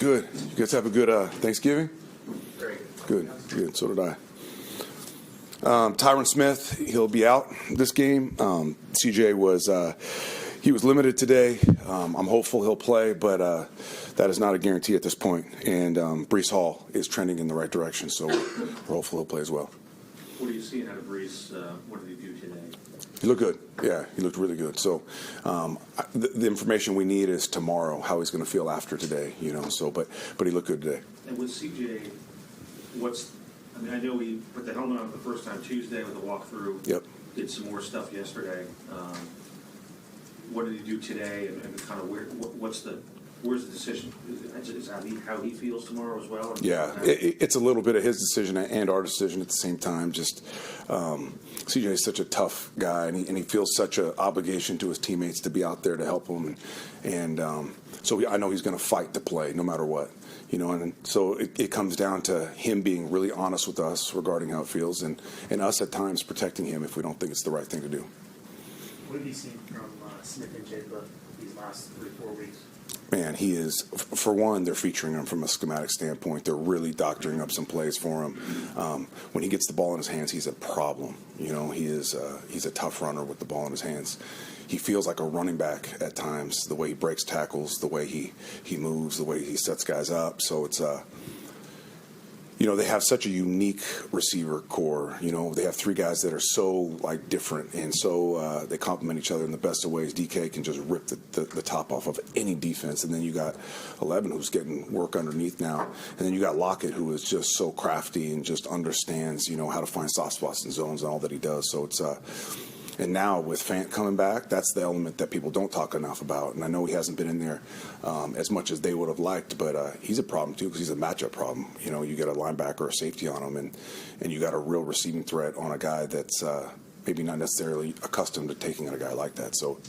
Good. You guys have a good Thanksgiving? Very good. Good. So did I. Tyron Smith, he'll be out this game. CJ was he was limited today. I'm hopeful he'll play, but that is not a guarantee at this point. And Breece Hall is trending in the right direction, so we're hopeful he'll play as well. What are you seeing out of Breece? What did he do today? He looked good. Yeah, he looked really good. So the information we need is tomorrow, how he's going to feel after today, you know. So, but he looked good today. And with CJ, I know he put the helmet on for the first time Tuesday with a walkthrough. Yep. Did some more stuff yesterday. What did he do today? And kind of where's the decision? Is how he feels tomorrow as well? Yeah, it's a little bit of his decision and our decision at the same time. Just CJ is such a tough guy, and he feels such an obligation to his teammates to be out there to help him, and so I know he's going to fight to play no matter what, you know. And so it comes down to him being really honest with us regarding how it feels, and us at times protecting him if we don't think it's the right thing to do. What have you seen from Smith and Jigba these last 3-4 weeks? Man, he is, for one, they're featuring him from a schematic standpoint. They're really doctoring up some plays for him. When he gets the ball in his hands, he's a problem. You know, he's a tough runner with the ball in his hands. He feels like a running back at times, the way he breaks tackles, the way he moves, the way he sets guys up. So it's, you know, they have such a unique receiver core. You know, they have three guys that are so, like, different, and so they complement each other in the best of ways. DK can just rip the top off of any defense, and then you got 11 who's getting work underneath now, and then you got Lockett, who is just so crafty and just understands, you know, how to find soft spots and zones and all that he does. So it's and now with Fant coming back, that's the element that people don't talk enough about. And I know he hasn't been in there as much as they would have liked, but he's a problem too because he's a matchup problem. You know, you get a linebacker or a safety on him, and you got a real receiving threat on a guy that's maybe not necessarily accustomed to taking on a guy like that. So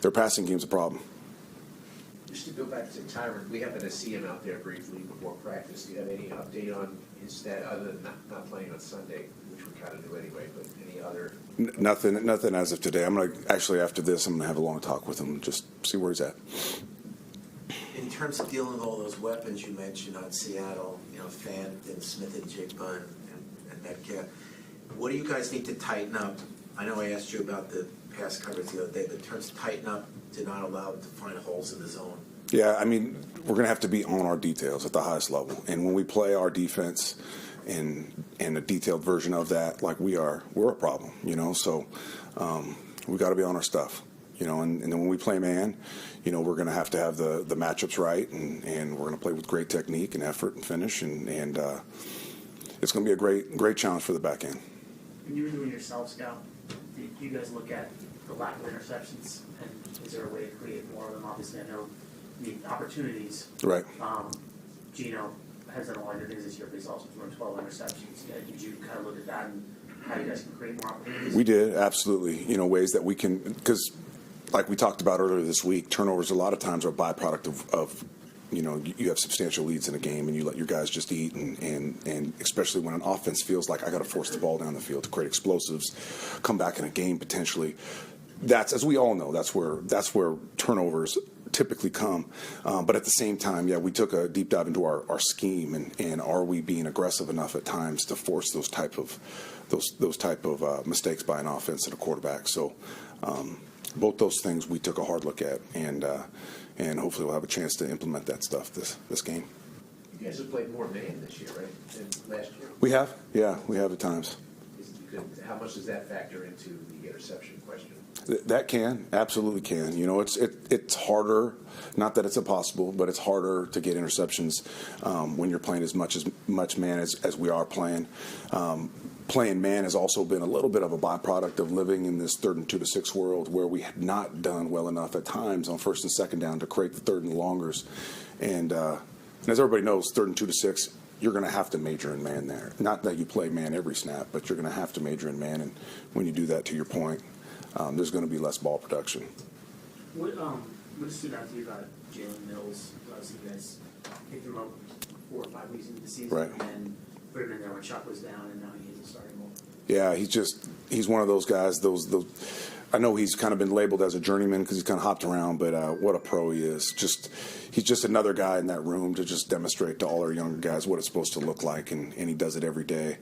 their passing game's a problem. Just to go back to Tyron, we happened to see him out there briefly before practice. Do you have any update on his stat other than not playing on Sunday, which we kind of do anyway, but any other? Nothing as of today. I'm going to actually, after this, I'm going to have a long talk with him and just see where he's at. In terms of dealing with all those weapons you mentioned on Seattle, you know, Fant and Smith and Jigba and Metcalf, what do you guys need to tighten up? I know I asked you about the pass coverage the other day, but in terms of tighten up to not allow them to find holes in the zone. Yeah, I mean, we're going to have to be on our details at the highest level. And when we play our defense and a detailed version of that, like we're a problem, you know. So we got to be on our stuff, you know. And then when we play man, you know, we're going to have the matchups right, and we're going to play with great technique and effort and finish. And it's going to be a great challenge for the back end. When you were doing your self-scout, did you guys look at the lack of interceptions, and is there a way to create more of them? Obviously, I know the opportunities. Right. Gino has done a lot of good things this year, but he's also thrown 12 interceptions. Did you kind of look at that and how you guys can create more opportunities? We did, absolutely. You know, ways that we can, because like we talked about earlier this week, turnovers a lot of times are a byproduct of you know, you have substantial leads in a game and you let your guys just eat, and especially when an offense feels like I got to force the ball down the field to create explosives, come back in a game potentially. That's, as we all know, that's where turnovers typically come. But at the same time, yeah, we took a deep dive into our scheme, and are we being aggressive enough at times to force those type of mistakes by an offense and a quarterback. So both those things we took a hard look at, and hopefully we'll have a chance to implement that stuff this game. You guys have played more man this year, right, than last year? We have, yeah, we have at times. How much does that factor into the interception question? That absolutely can. You know, it's harder. Not that it's impossible, but it's harder to get interceptions when you're playing as much man as we are playing. Playing man has also been a little bit of a byproduct of living in this 3rd and 2-6 world, where we have not done well enough at times on 1st and 2nd down to create the 3rd and longers. And as everybody knows, 3rd and 2-6. You're going to have to major in man there. Not that you play man every snap, but you're going to have to major in man. And when you do that, to your point, there's going to be less ball production. What stood out to you about Jalen Mills? Obviously, you guys picked him up 4 or 5 weeks into the season, right, and put him in there when Chuck was down, and now he is a starting role. Yeah, he's one of those guys. Those I know he's kind of been labeled as a journeyman because he's kind of hopped around, but what a pro he is. He's just another guy in that room to just demonstrate to all our younger guys what it's supposed to look like, and he does it every day.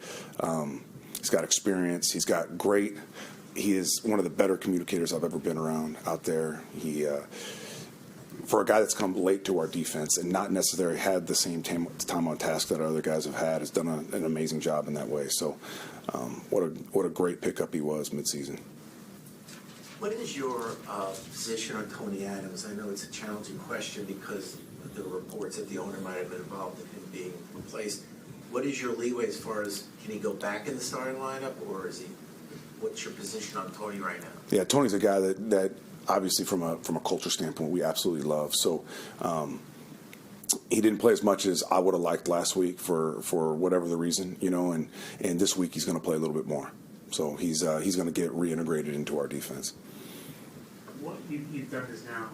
He's got experience. He is one of the better communicators I've ever been around out there. For a guy that's come late to our defense and not necessarily had the same time on task that our other guys have had, has done an amazing job in that way. So what a great pickup he was midseason. What is your position on Tony Adams? I know it's a challenging question because of the reports that the owner might have been involved in him being replaced. What is your leeway as far as, can he go back in the starting lineup, or what's your position on Tony right now? Yeah, Tony's a guy that obviously from a culture standpoint we absolutely love. So he didn't play as much as I would have liked last week for whatever the reason, and this week he's going to play a little bit more. So he's going to get reintegrated into our defense. What you've done this now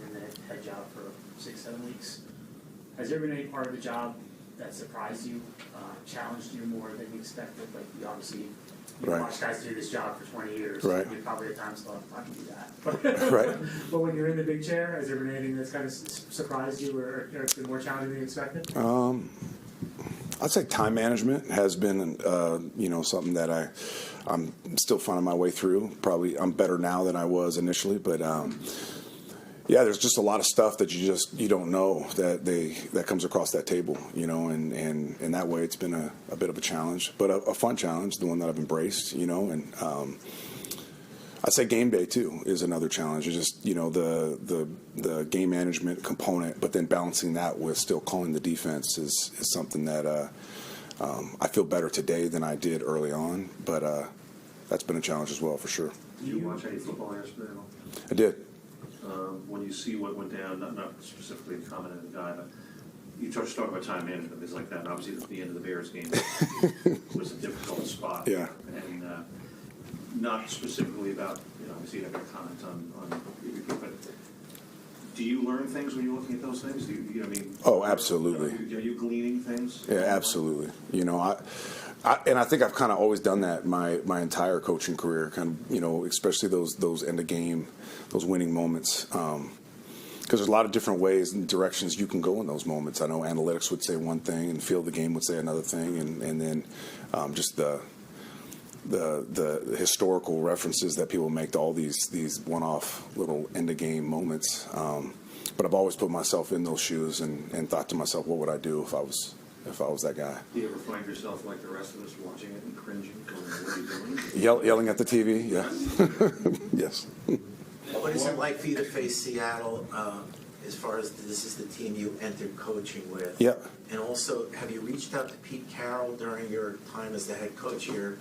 in the head job for 6-7 weeks. Has there been any part of the job that surprised you, challenged you more than you expected? Like you Right. watch guys do this job for 20 years. Right. You probably at times thought, I can do that. Right. But when you're in the big chair, has there been anything that's kind of surprised you or been more challenging than you expected? I'd say time management has been, something that I'm still finding my way through. Probably I'm better now than I was initially, but yeah, there's just a lot of stuff that you don't know that comes across that table, and that way it's been a bit of a challenge, but a fun challenge, the one that I've embraced, and I'd say game day too is another challenge. It's just the game management component, but then balancing that with still calling the defense is something that I feel better today than I did early on. But that's been a challenge as well for sure. Did you watch any football yesterday at all? I did. When you see what went down, not specifically a comment on the guy, but you touched talk about time management, things like that. And obviously, at the end of the Bears game was a difficult spot. Yeah. And not specifically about, obviously you have a comment on but do you learn things when you're looking at those things? Oh, absolutely. Are you gleaning things? Yeah, absolutely. I think I've kind of always done that my entire coaching career, especially those end of game, those winning moments. Because there's a lot of different ways and directions you can go in those moments. I know analytics would say one thing and field the game would say another thing, and then just the historical references that people make to all these one-off little end-of-game moments. But I've always put myself in those shoes and thought to myself, what would I do if I was that guy? Do you ever find yourself like the rest of us watching it and cringing? What are you doing? Yelling at the TV? Yeah. Yes. What is it like for you to face Seattle as far as this is the team you entered coaching with? Yeah. And also, have you reached out to Pete Carroll during your time as the head coach here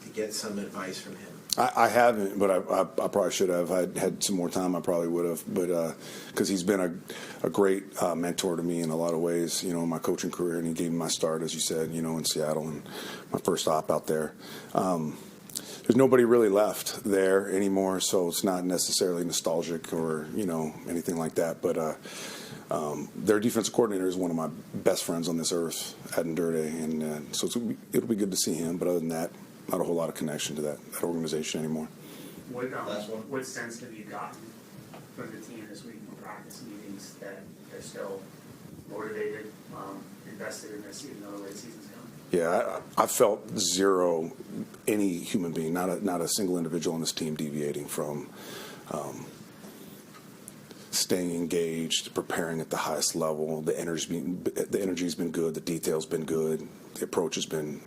to get some advice from him? I haven't, but I probably should have. I'd had some more time, I probably would have. But because he's been a great mentor to me in a lot of ways, in my coaching career, and he gave me my start, as you said, in Seattle, and my first stop out there. There's nobody really left there anymore, so it's not necessarily nostalgic or anything like that. But their defensive coordinator is one of my best friends on this earth, Adam Durde, and so it'll be good to see him. But other than that, not a whole lot of connection to that organization anymore. What sense have you gotten from the team this week in practice meetings that they're still motivated, invested in this, even though the way the season's going? Yeah, I felt zero, any human being, not a single individual on this team deviating from staying engaged, preparing at the highest level. The energy's been good. The detail's been good. The approach has been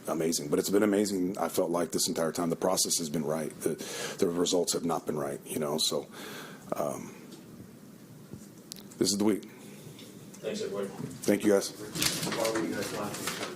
amazing. But it's been amazing. I felt like this entire time the process has been right. The results have not been right. So this is the week. Thanks, everybody. Thank you, guys. Why were you guys watching?